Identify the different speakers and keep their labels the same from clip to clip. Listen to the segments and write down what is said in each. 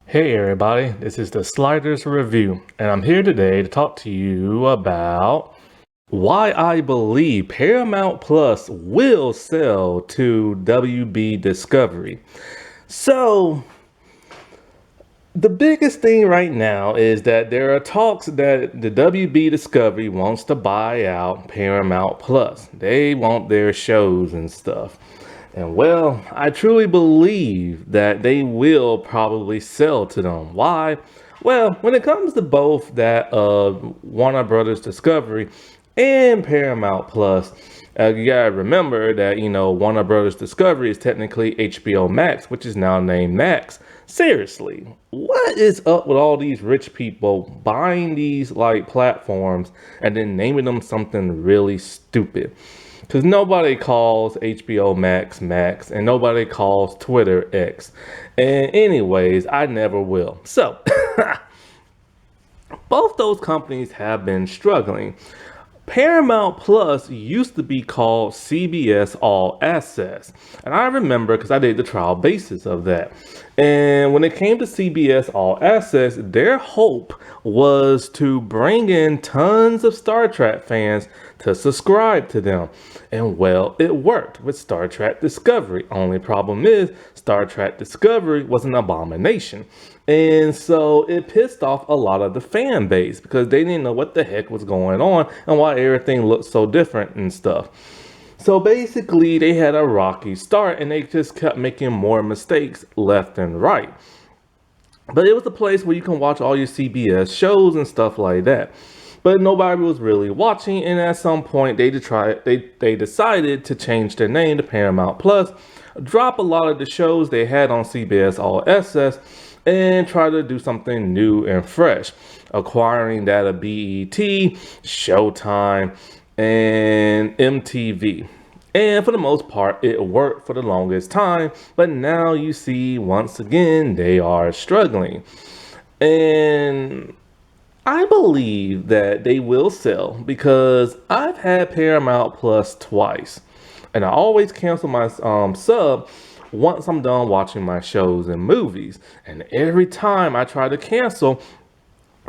Speaker 1: Hey everybody, this is the Sliders Review, and I'm here today to talk to you about why I believe Paramount Plus will sell to WB Discovery. So, the biggest thing right now is that there are talks that the WB Discovery wants to buy out Paramount Plus. They want their shows and stuff. And well, I truly believe that they will probably sell to them. Why? Well, when it comes to both that Warner Brothers Discovery and Paramount Plus, you gotta remember that, Warner Brothers Discovery is technically HBO Max, which is now named Max. Seriously, what is up with all these rich people buying these like platforms and then naming them something really stupid? Because nobody calls HBO Max Max and nobody calls Twitter X. And anyways, I never will. So, both those companies have been struggling. Paramount Plus used to be called CBS All Access. And I remember because I did the trial basis of that. And when it came to CBS All Access, their hope was to bring in tons of Star Trek fans to subscribe to them. And well, it worked with Star Trek Discovery. Only problem is Star Trek Discovery was an abomination. And so it pissed off a lot of the fan base because they didn't know what the heck was going on and why everything looked so different and stuff. So basically they had a rocky start and they just kept making more mistakes left and right. But it was a place where you can watch all your CBS shows and stuff like that. But nobody was really watching, and at some point they decided to change their name to Paramount Plus, drop a lot of the shows they had on CBS All Access, and try to do something new and fresh, acquiring that of BET, Showtime, and MTV. And for the most part, it worked for the longest time, but now you see, once again, they are struggling. And I believe that they will sell because I've had Paramount Plus twice, and I always cancel my sub once I'm done watching my shows and movies. And every time I try to cancel,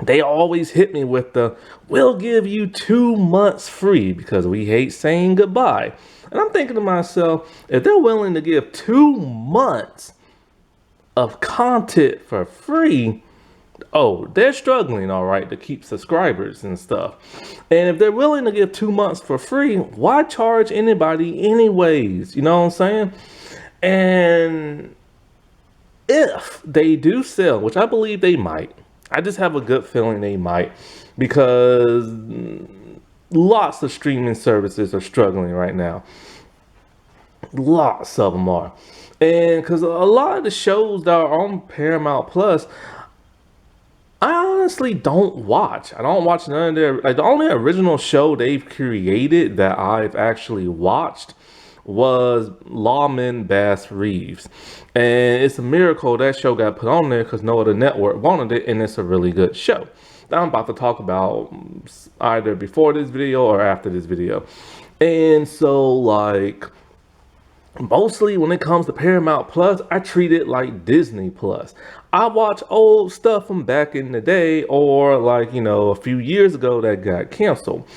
Speaker 1: they always hit me with the, we'll give you 2 months free because we hate saying goodbye. And I'm thinking to myself, if they're willing to give 2 months of content for free, oh, they're struggling, all right, to keep subscribers and stuff. And if they're willing to give 2 months for free, why charge anybody anyways? You know what I'm saying? And if they do sell, which I believe they might, I just have a good feeling they might, because lots of streaming services are struggling right now. Lots of them are. And because a lot of the shows that are on Paramount Plus, I honestly don't watch. I don't watch none of their, like, the only original show they've created that I've actually watched was Lawman Bass Reeves. And it's a miracle that show got put on there because no other network wanted it, and it's a really good show that I'm about to talk about either before this video or after this video. And so, like, mostly when it comes to Paramount Plus, I treat it like Disney Plus. I watch old stuff from back in the day or like, a few years ago that got canceled.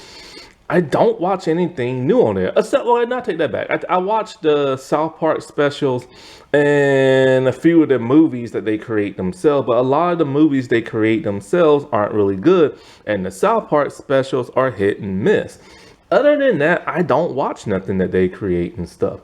Speaker 1: I don't watch anything new on there, except, well, not take that back. I watched the South Park specials and a few of the movies that they create themselves, but a lot of the movies they create themselves aren't really good, and the South Park specials are hit and miss. Other than that, I don't watch nothing that they create and stuff.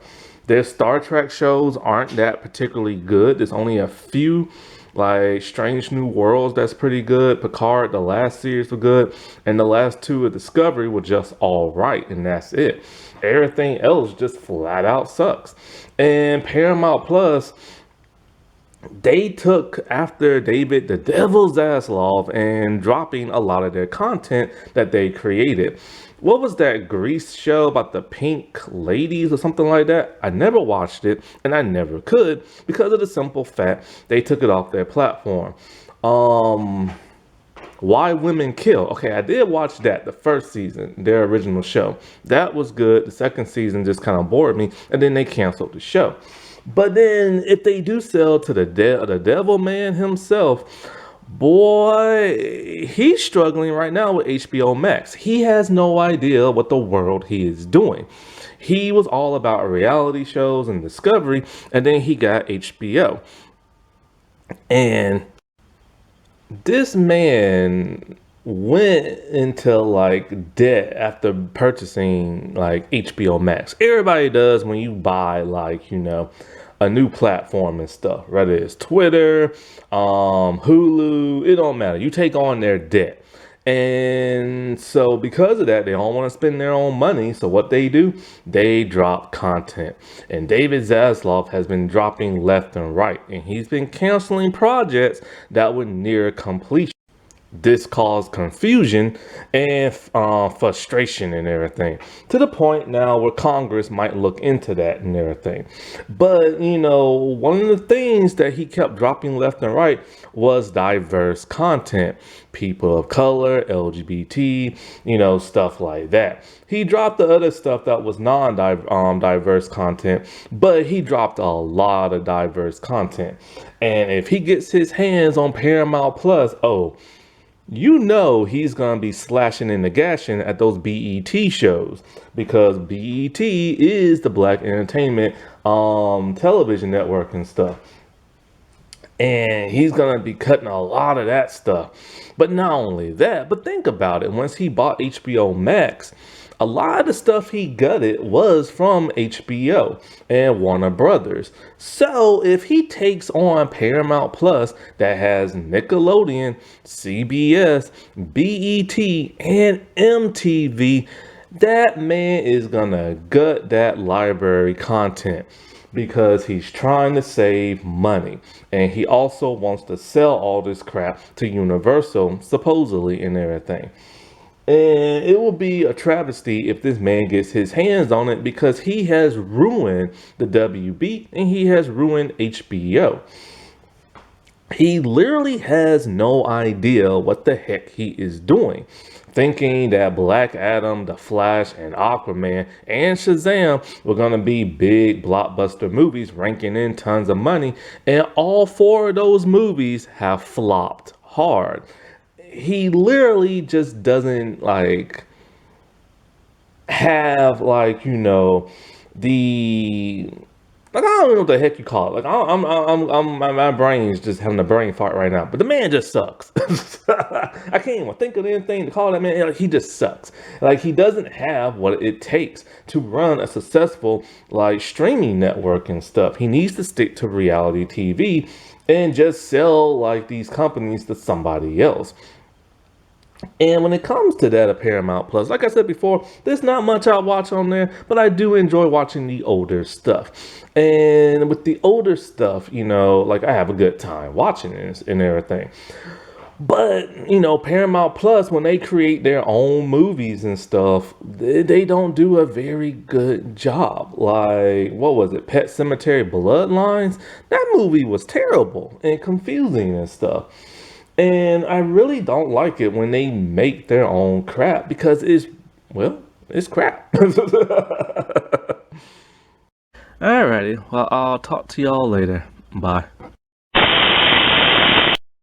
Speaker 1: Their Star Trek shows aren't that particularly good. There's only a few, like Strange New Worlds, that's pretty good. Picard, the last series were good, and the last 2 of Discovery were just all right, and that's it. Everything else just flat out sucks. And Paramount Plus, they took after David the Devil's Zaslav and dropping a lot of their content that they created. What was that Grease show about the pink ladies or something like that? I never watched it, and I never could because of the simple fact they took it off their platform. Why Women Kill. Okay, I did watch that, the first season, their original show. That was good. The second season just kind of bored me, and then they canceled the show. But then if they do sell to the devil man himself, boy, he's struggling right now with HBO Max. He has no idea what the world he is doing. He was all about reality shows and Discovery, and then he got HBO. And this man went into like debt after purchasing like HBO Max. Everybody does when you buy like, a new platform and stuff, whether it's Twitter, Hulu, it don't matter. You take on their debt. And so because of that, they don't want to spend their own money. So what they do, they drop content. And David Zaslav has been dropping left and right. And he's been canceling projects that were near completion. This caused confusion and frustration and everything, to the point now where Congress might look into that and everything. But, one of the things that he kept dropping left and right was diverse content. People of color, LGBT, stuff like that. He dropped the other stuff that was non-diverse content, but he dropped a lot of diverse content. And if he gets his hands on Paramount Plus, he's going to be slashing and gashing at those BET shows, because BET is the Black Entertainment television network and stuff. And he's going to be cutting a lot of that stuff. But not only that, but think about it. Once he bought HBO Max, a lot of the stuff he gutted was from HBO and Warner Brothers. So if he takes on Paramount Plus that has Nickelodeon, CBS, BET, and MTV, that man is gonna gut that library content, because he's trying to save money. And he also wants to sell all this crap to Universal, supposedly, and everything. And it will be a travesty if this man gets his hands on it, because he has ruined the WB and he has ruined HBO. He literally has no idea what the heck he is doing, thinking that Black Adam, The Flash, and Aquaman, and Shazam were going to be big blockbuster movies ranking in tons of money, and all four of those movies have flopped hard. He literally just doesn't have the I don't know what the heck you call it. My brain's just having a brain fart right now. But the man just sucks. I can't even think of anything to call that man. He just sucks. He doesn't have what it takes to run a successful streaming network and stuff. He needs to stick to reality TV and just sell these companies to somebody else. And when it comes to that of Paramount Plus, like I said before, there's not much I watch on there, but I do enjoy watching the older stuff. And with the older stuff, I have a good time watching it and everything. But, Paramount Plus, when they create their own movies and stuff, they don't do a very good job. What was it? Pet Sematary Bloodlines? That movie was terrible and confusing and stuff. And I really don't like it when they make their own crap, because it's crap. Alrighty, well, I'll talk to y'all later. Bye.